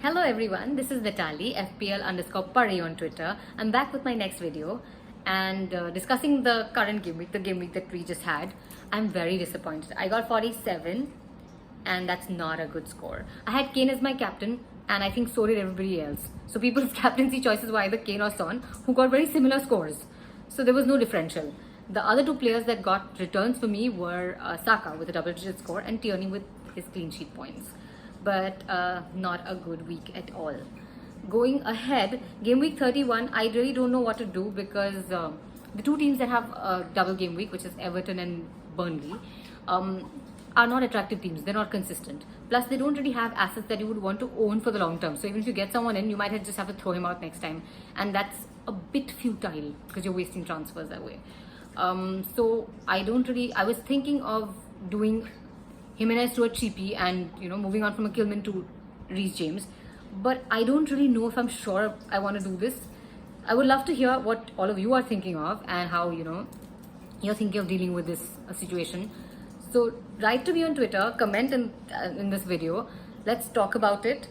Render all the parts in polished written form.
Hello everyone, this is Natalie, FPL_Pari on Twitter. I'm back with my next video and discussing the current game week, the game week that we just had. I'm very disappointed. I got 47 and that's not a good score. I had Kane as my captain and I think so did everybody else. So people's captaincy choices were either Kane or Son, who got very similar scores. So there was no differential. The other two players that got returns for me were Saka with a double-digit score and Tierney with his clean sheet points. But not a good week at all. Going ahead, game week 31, I really don't know what to do because the two teams that have a double game week, which is Everton and Burnley, are not attractive teams. They're not consistent. Plus, they don't really have assets that you would want to own for the long term. So even if you get someone in, you might just have to throw him out next time. And that's a bit futile because you're wasting transfers that way. So I was thinking of doing Jimenez to a cheapie and moving on from a Kilman to Reece James, but I don't really know if I'm sure I want to do this. I would love to hear what all of you are thinking of and how you're thinking of dealing with this situation. So write to me on Twitter, comment in this video. Let's talk about it.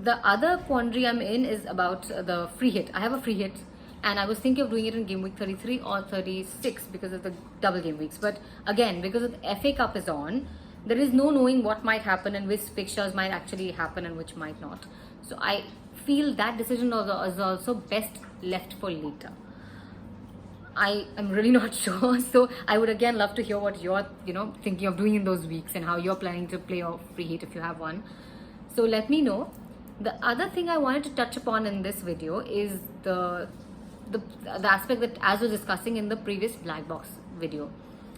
The other quandary I'm in is about the free hit. I have a free hit and I was thinking of doing it in game week 33 or 36 because of the double game weeks, but again, because of the FA Cup is on, there is no knowing what might happen and which fixtures might actually happen and which might not. So I feel that decision is also best left for later. I am really not sure. So I would again love to hear what you're thinking of doing in those weeks and how you're planning to play your free hit if you have one. So let me know. The other thing I wanted to touch upon in this video is the aspect that as was discussing in the previous black box video.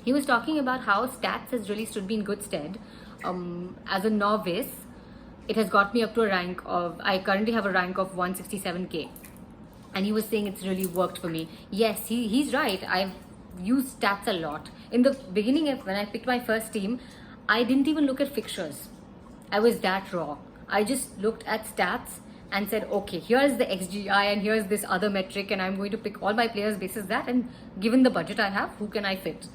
He was talking about how stats has really stood me in good stead. As a novice, it has got me up to a rank of, I currently have a rank of 167k. And he was saying it's really worked for me. Yes, he's right. I've used stats a lot. In the beginning, when I picked my first team, I didn't even look at fixtures. I was that raw. I just looked at stats and said, okay, here's the XGI and here's this other metric and I'm going to pick all my players basis that, and given the budget I have, who can I fit?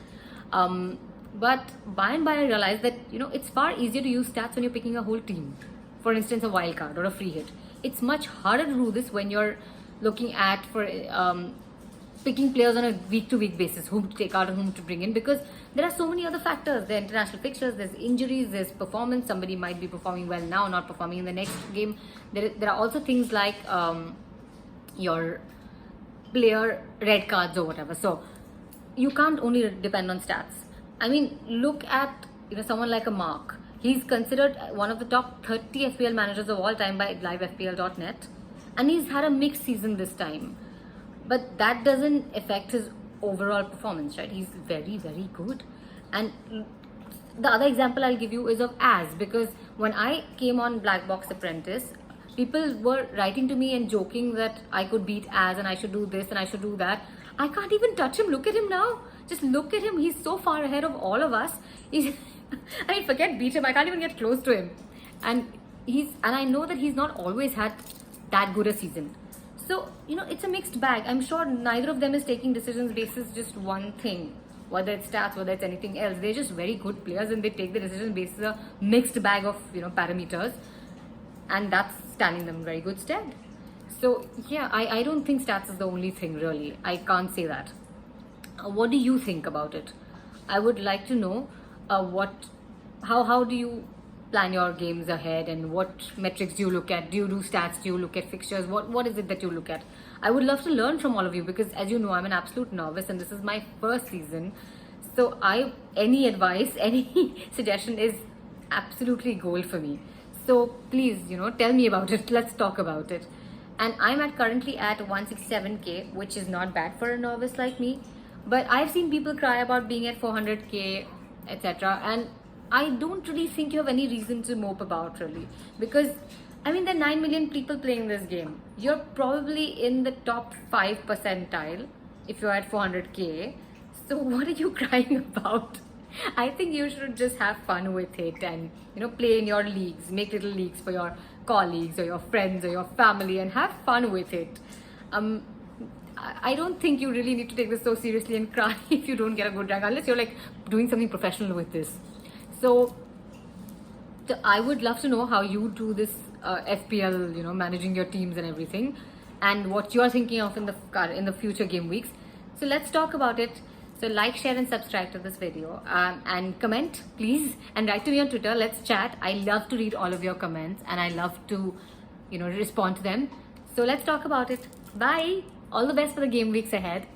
But by and by I realized that it's far easier to use stats when you're picking a whole team. For instance, a wild card or a free hit. It's much harder to do this when you're looking at picking players on a week-to-week basis, whom to take out and whom to bring in, because there are so many other factors. There are international fixtures, there's injuries, there's performance. Somebody might be performing well now, not performing in the next game. There are also things like your player red cards or whatever. So you can't only depend on stats. I mean, look at someone like a Mark. He's considered one of the top 30 FPL managers of all time by livefpl.net, and he's had a mixed season this time. But that doesn't affect his overall performance, right? He's very, very good. And the other example I'll give you is of Az, because when I came on Black Box Apprentice, people were writing to me and joking that I could beat Az and I should do this and I should do that. I can't even touch him. Look at him now. Just look at him. He's so far ahead of all of us. Forget beat him. I can't even get close to him. And I know that he's not always had that good a season. So, it's a mixed bag. I'm sure neither of them is taking decisions basis just one thing. Whether it's stats, whether it's anything else. They're just very good players and they take the decision basis a mixed bag of, parameters. And that's standing them in very good stead. So yeah, I don't think stats is the only thing really. I can't say that. What do you think about it? I would like to know how do you plan your games ahead and what metrics do you look at? Do you do stats? Do you look at fixtures? What is it that you look at? I would love to learn from all of you because as you know, I'm an absolute novice and this is my first season. So any advice, any suggestion is absolutely gold for me. So please, tell me about it. Let's talk about it. And I'm currently at 167k, which is not bad for a novice like me. But I've seen people cry about being at 400k, etc. And I don't really think you have any reason to mope about really. Because, there are 9 million people playing this game. You're probably in the top 5 percentile if you're at 400k. So what are you crying about? I think you should just have fun with it and play in your leagues, make little leagues for your colleagues or your friends or your family and have fun with it. I don't think you really need to take this so seriously and cry if you don't get a good rank unless you're doing something professional with this. So So I would love to know how you do this FPL, managing your teams and everything, and what you are thinking of in the future game weeks. So let's talk about it. So like, share, and subscribe to this video, and comment, please, and write to me on Twitter. Let's chat. I love to read all of your comments, and I love to, respond to them. So let's talk about it. Bye. All the best for the game weeks ahead.